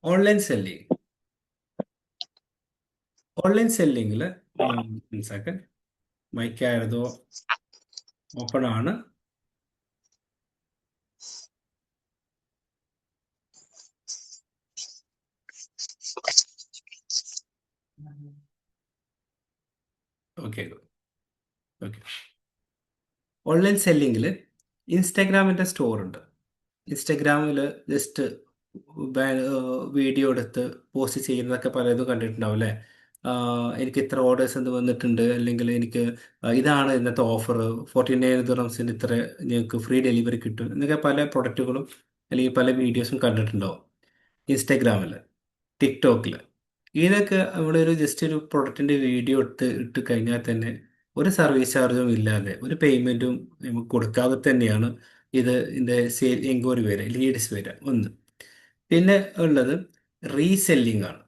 Online selling online സെല്ലിങ്ങിൽ second മൈക്കായതോ open ആണ്. Okay okay. ഓൺലൈൻ സെല്ലിങ്ങിൽ ഇൻസ്റ്റാഗ്രാമിൻ്റെ സ്റ്റോർ ഉണ്ട്. ഇൻസ്റ്റാഗ്രാമിൽ ജസ്റ്റ് വീഡിയോ എടുത്ത് പോസ്റ്റ് ചെയ്യുന്നതൊക്കെ പലതും കണ്ടിട്ടുണ്ടാവും അല്ലേ? എനിക്ക് ഇത്ര ഓർഡേഴ്സ് എന്ത് വന്നിട്ടുണ്ട്, അല്ലെങ്കിൽ എനിക്ക് ഇതാണ് ഇന്നത്തെ ഓഫർ, 49 ദിറംസിന് ഇത്ര നിങ്ങൾക്ക് ഫ്രീ ഡെലിവറി കിട്ടും എന്നൊക്കെ പല പ്രൊഡക്റ്റുകളും അല്ലെങ്കിൽ പല വീഡിയോസും കണ്ടിട്ടുണ്ടാവും ഇൻസ്റ്റാഗ്രാമിൽ, ടിക്ടോക്കിൽ. ഇതൊക്കെ നമ്മളൊരു ജസ്റ്റ് ഒരു പ്രൊഡക്റ്റിൻ്റെ വീഡിയോ ഇട്ട് കഴിഞ്ഞാൽ തന്നെ ഒരു സർവീസ് ചാർജും ഇല്ലാതെ ഒരു പേയ്മെൻറ്റും നമുക്ക് കൊടുക്കാതെ തന്നെയാണ് ഇതിൻ്റെ സെയിൽ എൻക്വയറി വരിക, ലീഡ്സ് വരിക ഒന്ന്. പിന്നെ ഉള്ളത് റീസെല്ലിംഗ് ആണ്.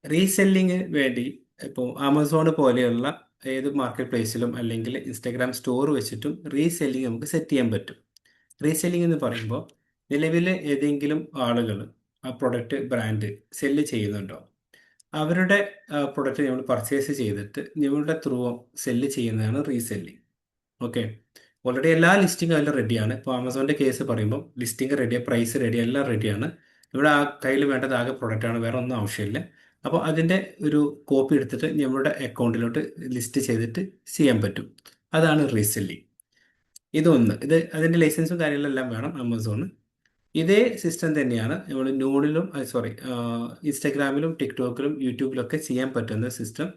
റീസെല്ലിങ് വേണ്ടി ഇപ്പോൾ ആമസോൺ പോലെയുള്ള ഏത് മാർക്കറ്റ് പ്ലേസിലും അല്ലെങ്കിൽ ഇൻസ്റ്റാഗ്രാം സ്റ്റോർ വെച്ചിട്ടും റീസെല്ലിംഗ് നമുക്ക് സെറ്റ് ചെയ്യാൻ പറ്റും. റീസെല്ലിംഗ് എന്ന് പറയുമ്പോൾ നിലവിലെ ഏതെങ്കിലും ആളുകൾ ആ പ്രൊഡക്റ്റ് ബ്രാൻഡ് സെല്ല് ചെയ്യുന്നുണ്ടോ, അവരുടെ പ്രൊഡക്റ്റ് നമ്മൾ പർച്ചേസ് ചെയ്തിട്ട് ഞങ്ങളുടെ ത്രൂ സെല്ല് ചെയ്യുന്നതാണ് റീസെല്ലിംഗ്. ഓക്കെ. ഓൾറെഡി എല്ലാ ലിസ്റ്റിംഗ് അതിൽ റെഡിയാണ്. ഇപ്പോൾ ആമസോണിൻ്റെ കേസ് പറയുമ്പോൾ ലിസ്റ്റിംഗ് റെഡിയാണ്, പ്രൈസ് റെഡി, എല്ലാം റെഡിയാണ്. ഇവിടെ ആ കയ്യിൽ വേണ്ടത് ആകെ പ്രൊഡക്റ്റാണ്, വേറെ ഒന്നും ആവശ്യമില്ല. അപ്പോൾ അതിൻ്റെ ഒരു കോപ്പി എടുത്തിട്ട് നമ്മുടെ അക്കൗണ്ടിലോട്ട് ലിസ്റ്റ് ചെയ്തിട്ട് ചെയ്യാൻ പറ്റും. അതാണ് റീസെല്ലിംഗ്. ഇതൊന്ന്. അതിൻ്റെ ലൈസൻസും കാര്യങ്ങളെല്ലാം വേണം ആമസോണ്. ഇതേ സിസ്റ്റം തന്നെയാണ് നമ്മൾ നൂണിലും, സോറി, ഇൻസ്റ്റാഗ്രാമിലും ടിക്ടോക്കിലും യൂട്യൂബിലൊക്കെ ചെയ്യാൻ പറ്റുന്ന സിസ്റ്റം.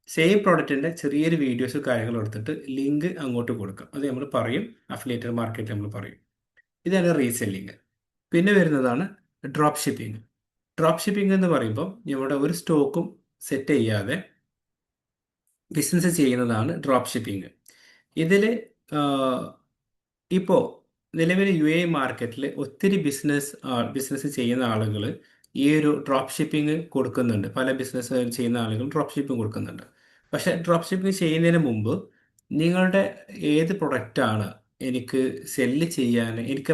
സെയിം പ്രോഡക്റ്റിൻ്റെ ചെറിയൊരു വീഡിയോസ് കാര്യങ്ങൾ എടുത്തിട്ട് ലിങ്ക് അങ്ങോട്ട് കൊടുക്കാം. അത് നമ്മൾ പറയും, അഫിലിയേറ്റഡ് മാർക്കറ്റ് നമ്മൾ പറയും. ഇതാണ് റീസെല്ലിങ്. പിന്നെ വരുന്നതാണ് ഡ്രോപ്പ് ഷിപ്പിംഗ്. ഡ്രോപ്പ് ഷിപ്പിംഗ് എന്ന് പറയുമ്പോൾ നമ്മുടെ ഒരു സ്റ്റോക്കും സെറ്റ് ചെയ്യാതെ ബിസിനസ് ചെയ്യുന്നതാണ് ഡ്രോപ്പ് ഷിപ്പിംഗ്. ഇതിൽ ഇപ്പോൾ നിലവിൽ UAE മാർക്കറ്റിൽ ഒത്തിരി ബിസിനസ് ചെയ്യുന്ന ആളുകൾ ഈ ഒരു ഡ്രോപ്പ് ഷിപ്പിംഗ് കൊടുക്കുന്നുണ്ട്. പല ബിസിനസ് ചെയ്യുന്ന ആളുകൾ ഡ്രോപ്പ് ഷിപ്പിംഗ് കൊടുക്കുന്നുണ്ട്. പക്ഷേ ഡ്രോപ്പ് ഷിപ്പിംഗ് ചെയ്യുന്നതിന് മുമ്പ് നിങ്ങളുടെ ഏത് പ്രൊഡക്റ്റാണ് എനിക്ക്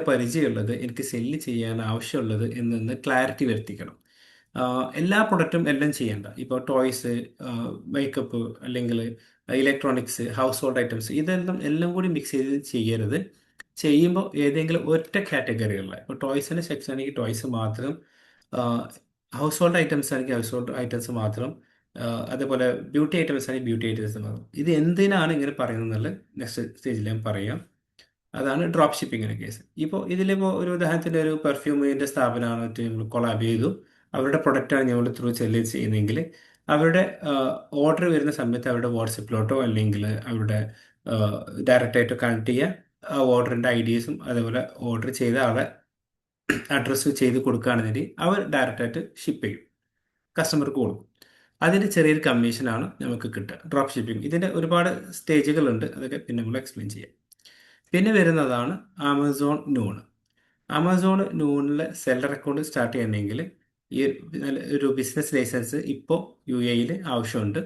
പരിചയമുള്ളത്, എനിക്ക് സെല്ല് ചെയ്യാൻ ആവശ്യമുള്ളത് എന്നൊന്ന് ക്ലാരിറ്റി വരുത്തിക്കണം. എല്ലാ പ്രൊഡക്റ്റും എല്ലാം ചെയ്യണ്ട. ഇപ്പോൾ ടോയ്സ്, മേക്കപ്പ്, അല്ലെങ്കിൽ ഇലക്ട്രോണിക്സ്, ഹൗസ് ഹോൾഡ് ഐറ്റംസ്, എല്ലാം കൂടി മിക്സ് ചെയ്ത് ചെയ്യരുത്. ചെയ്യുമ്പോൾ ഏതെങ്കിലും ഒറ്റ കാറ്റഗറികളിൽ, ഇപ്പോൾ ടോയ്സിൻ്റെ സെക്ഷൻ ആണെങ്കിൽ ടോയ്സ് മാത്രം, ഹൗസ് ഹോൾഡ് ഐറ്റംസ് ആണെങ്കിൽ ഹൗസ് ഹോൾഡ് ഐറ്റംസ് മാത്രം, അതേപോലെ ബ്യൂട്ടി ഐറ്റംസ് ആണെങ്കിൽ ബ്യൂട്ടി ഐറ്റംസ് മാത്രം. ഇത് എന്തിനാണ് ഇങ്ങനെ പറയുന്നത് നെക്സ്റ്റ് സ്റ്റേജിൽ ഞാൻ പറയാം. അതാണ് ഡ്രോപ്പ് ഷിപ്പിങ്ങിൻ്റെ കേസ്. ഇപ്പോൾ ഇതിലിപ്പോൾ ഒരു ഉദാഹരണത്തിന് ഒരു പെർഫ്യൂമിൻ്റെ സ്ഥാപനമാണ് നമ്മൾ കൊളാബ് ചെയ്തു, അവരുടെ പ്രൊഡക്റ്റാണ് ഞങ്ങൾ ത്രൂ സെല്ല് ചെയ്യുന്നതെങ്കിൽ അവരുടെ ഓർഡർ വരുന്ന സമയത്ത് അവരുടെ വാട്സപ്പിലോട്ടോ അല്ലെങ്കിൽ അവരുടെ ഡയറക്റ്റായിട്ടോ കണക്ട് ചെയ്യുക. ആ ഓർഡറിൻ്റെ IDസും അതേപോലെ ഓർഡർ ചെയ്ത ആളെ അഡ്രസ്സ് ചെയ്ത് കൊടുക്കുകയാണെന്നുണ്ടെങ്കിൽ അവർ ഡയറക്റ്റായിട്ട് ഷിപ്പ് ചെയ്യും, കസ്റ്റമർക്ക് കൊടുക്കും. അതിൻ്റെ ചെറിയൊരു കമ്മീഷനാണ് നമുക്ക് കിട്ടുക ഡ്രോപ്പ് ഷിപ്പിംഗ്. ഇതിൻ്റെ ഒരുപാട് സ്റ്റേജുകളുണ്ട്, അതൊക്കെ പിന്നെ നമ്മൾ എക്സ്പ്ലെയിൻ ചെയ്യാം. പിന്നെ വരുന്നതാണ് ആമസോൺ നൂൺ. ആമസോൺ നൂണിൽ സെല്ലർ അക്കൗണ്ട് സ്റ്റാർട്ട് ചെയ്യണമെങ്കിൽ ഈ ഒരു ബിസിനസ് ലൈസൻസ് ഇപ്പോൾ UAEയിൽ ആവശ്യമുണ്ട്.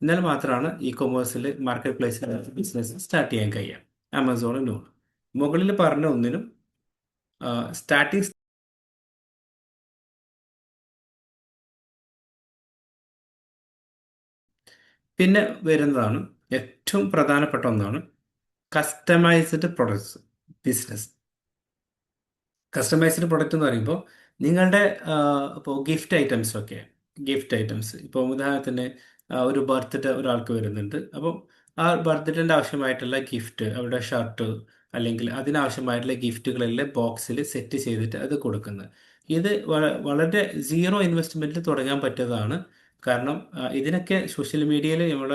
എന്നാൽ മാത്രമാണ് കൊമേഴ്സിൽ മാർക്കറ്റ് പ്ലേസിൽ ബിസിനസ് സ്റ്റാർട്ട് ചെയ്യാൻ കഴിയുക. ആമസോൺ നൂൺ മുകളിൽ പറഞ്ഞ ഒന്നിനും സ്റ്റാർട്ടിങ്. പിന്നെ വരുന്നതാണ് ഏറ്റവും പ്രധാനപ്പെട്ട ഒന്നാണ് customised products business. Customised product എന്ന് പറയുമ്പോൾ നിങ്ങളുടെ ഇപ്പോൾ ഗിഫ്റ്റ് ഐറ്റംസ് ഇപ്പോൾ ഉദാഹരണത്തിന് ഒരു ബർത്ത്ഡേ ഒരാൾക്ക് വരുന്നുണ്ട്. അപ്പോൾ ആ ബർത്ത്ഡേൻ്റെ ആവശ്യമായിട്ടുള്ള ഗിഫ്റ്റ്, അവരുടെ ഷർട്ട് അല്ലെങ്കിൽ അതിനാവശ്യമായിട്ടുള്ള ഗിഫ്റ്റുകളെല്ലാം ബോക്സിൽ സെറ്റ് ചെയ്തിട്ട് അത് കൊടുക്കുന്നത്. ഇത് വളരെ സീറോ ഇൻവെസ്റ്റ്മെൻറ്റിൽ തുടങ്ങാൻ പറ്റിയതാണ്. കാരണം ഇതിനൊക്കെ സോഷ്യൽ മീഡിയയിൽ നമ്മൾ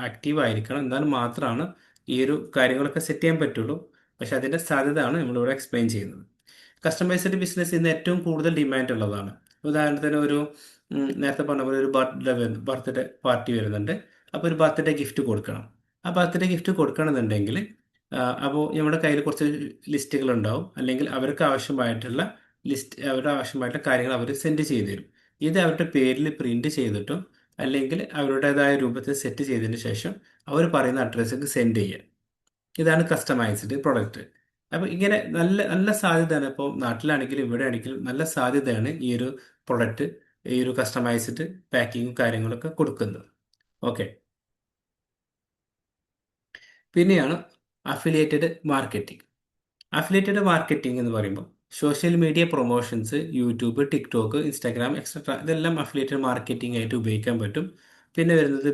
ആക്റ്റീവ് ആയിരിക്കണം, എന്നാൽ മാത്രമാണ് ഈ ഒരു കാര്യങ്ങളൊക്കെ സെറ്റ് ചെയ്യാൻ പറ്റുള്ളൂ. പക്ഷെ അതിൻ്റെ സാധ്യതയാണ് നമ്മളിവിടെ എക്സ്പ്ലെയിൻ ചെയ്യുന്നത്. കസ്റ്റമൈസ്ഡ് ബിസിനസ് ഇന്ന് ഏറ്റവും കൂടുതൽ ഡിമാൻഡ് ഉള്ളതാണ്. ഉദാഹരണത്തിന് നേരത്തെ പറഞ്ഞ പോലെ ഒരു ബർത്ത്ഡേ പാർട്ടി വരുന്നുണ്ട്. അപ്പോൾ ഒരു ബർത്ത്ഡേ ഗിഫ്റ്റ് കൊടുക്കണം. ആ ബർത്ത്ഡേ ഗിഫ്റ്റ് കൊടുക്കണമെന്നുണ്ടെങ്കിൽ അപ്പോൾ നമ്മുടെ കയ്യിൽ കുറച്ച് ലിസ്റ്റുകൾ ഉണ്ടാവും, അല്ലെങ്കിൽ അവരുടെ ആവശ്യമായിട്ടുള്ള കാര്യങ്ങൾ അവർ സെൻഡ് ചെയ്ത് തരും. ഇത് അവരുടെ പേരിൽ പ്രിന്റ് ചെയ്തിട്ടും അല്ലെങ്കിൽ അവരുടേതായ രൂപത്തിൽ സെറ്റ് ചെയ്തതിന് ശേഷം അവർ പറയുന്ന അഡ്രസ്സിലേക്ക് സെൻഡ് ചെയ്യുക. ഇതാണ് കസ്റ്റമൈസ്ഡ് പ്രൊഡക്റ്റ്. അപ്പൊ ഇങ്ങനെ നല്ല നല്ല സാധ്യതയാണ്. ഇപ്പോൾ നാട്ടിലാണെങ്കിലും ഇവിടെ ആണെങ്കിലും നല്ല സാധ്യതയാണ് ഈ ഒരു പ്രൊഡക്റ്റ്, ഈ ഒരു കസ്റ്റമൈസ്ഡ് പാക്കിങ്ങും കാര്യങ്ങളൊക്കെ കൊടുക്കുന്നത്. ഓക്കെ. പിന്നെയാണ് അഫിലിയേറ്റഡ് മാർക്കറ്റിംഗ്. അഫിലിയേറ്റഡ് മാർക്കറ്റിംഗ് എന്ന് പറയുമ്പോൾ social media promotions, YouTube, TikTok, Instagram etcetera ഇതെല്ലാം അഫിലിയേറ്റഡ് മാർക്കറ്റിംഗ് ആയിട്ട് ഉപയോഗിക്കാൻ പറ്റും. പിന്നെ വരുന്നത്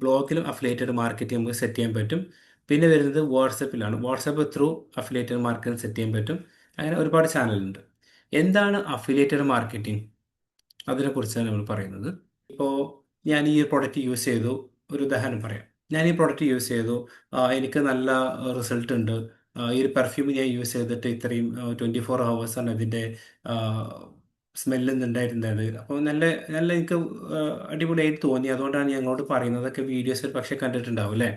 ബ്ലോഗിലും അഫിലിയേറ്റഡ് മാർക്കറ്റിംഗ് നമുക്ക് സെറ്റ് ചെയ്യാൻ പറ്റും. പിന്നെ വരുന്നത് വാട്സപ്പിലാണ്. WhatsApp through affiliated marketing set ചെയ്യാൻ പറ്റും. അങ്ങനെ ഒരുപാട് ചാനലുണ്ട്. എന്താണ് അഫിലിയേറ്റഡ് മാർക്കറ്റിംഗ്? അതിനെക്കുറിച്ചാണ് നമ്മൾ പറയുന്നത്. ഇപ്പോൾ ഞാൻ ഈ പ്രൊഡക്റ്റ് യൂസ് ചെയ്തു. ഒരു ഉദാഹരണം പറയാം. ഞാൻ ഈ പ്രൊഡക്റ്റ് യൂസ് ചെയ്തു. എനിക്ക് നല്ല റിസൾട്ട് ഉണ്ട്. ഈ ഒരു പെർഫ്യൂം ഞാൻ യൂസ് ചെയ്തിട്ട് ഇത്രയും 24 ഹവേഴ്സാണ് ഇതിൻ്റെ സ്മെല്ല് ഉണ്ടായിരുന്നത്. അപ്പോൾ നല്ല നല്ല എനിക്ക് അടിപൊളിയായിട്ട് തോന്നി. അതുകൊണ്ടാണ് ഞാൻ അങ്ങോട്ട് പറയുന്നതൊക്കെ വീഡിയോസിൽ പക്ഷേ കണ്ടിട്ടുണ്ടാവും അല്ലേ?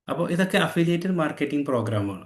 അപ്പോൾ ഇതൊക്കെ അഫിലിയേറ്റഡ് മാർക്കറ്റിംഗ് പ്രോഗ്രാമാണ്.